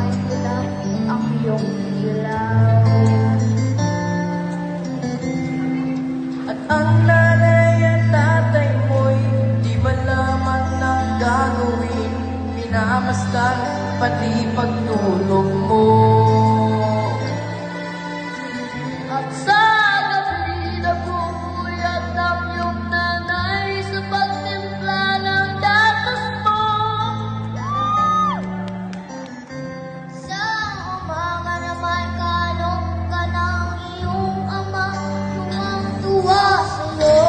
mailap ang iyong ilaw. At ang nanay at tatay mo'y di malaman ng gagawin, minamasdan pati pagtulog mo. At sa gabi nagpupuyat ang iyong nanay sa pagtimpla ng datos mo. Sa umaga naman kalong ka ng iyong ama, tumang-tuwa sa'yo.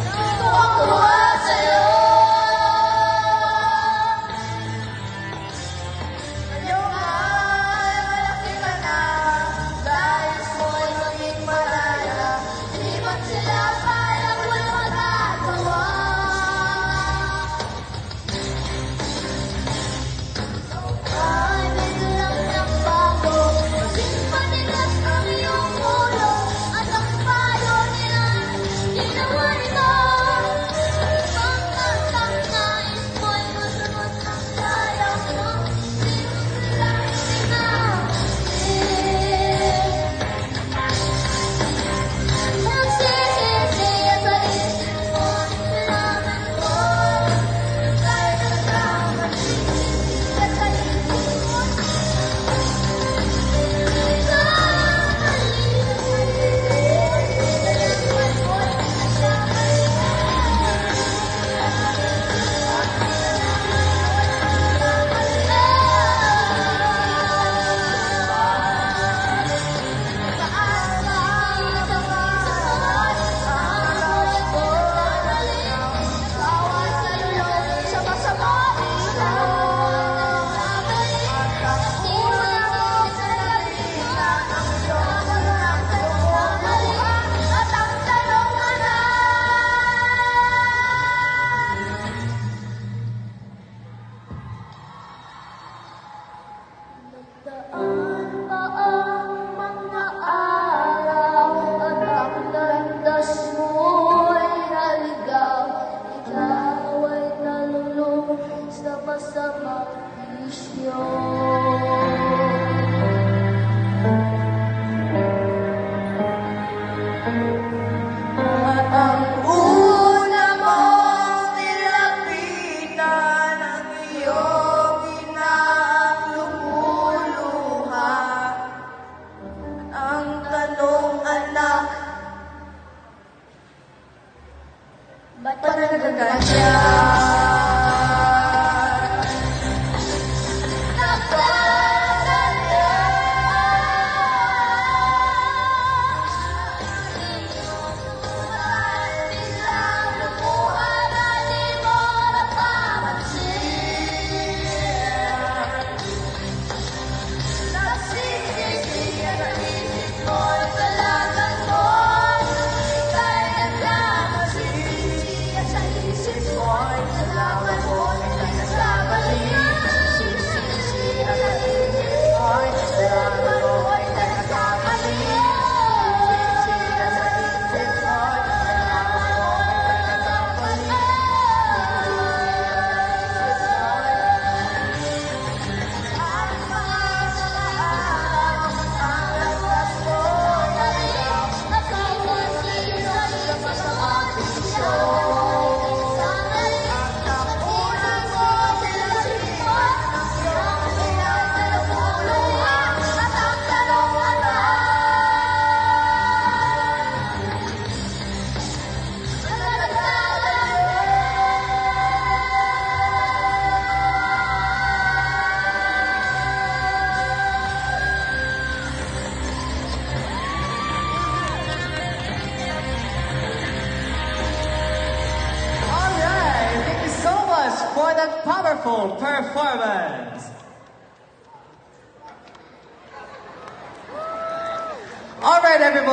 Tumang-tuwa sa'yo. Ngayon ay malaki ka na, dahil mo'y maging malaya. Di ba't sila parang walang magagawa? Ay, biglang nagbago, kasing panigas ang iyong ulo, at ang payo nila, ginawa nito. Pagkatang nais mo'y masunod ang layaw mo, sinusulang sinapit. Nagsisisi sa isip mo, nalaman ko, kahit nagkamali ka sa isip mo. Daan pa ang mga araw at ang landas mo'y naligaw. Ikaw ay nalulung sa masamang bisyo. At ang una mong nilapitan, ang iyong inaang lumuluha. Ang tanong, anak, Ba't ba't nagaganyan? For that powerful performance. All right, everybody.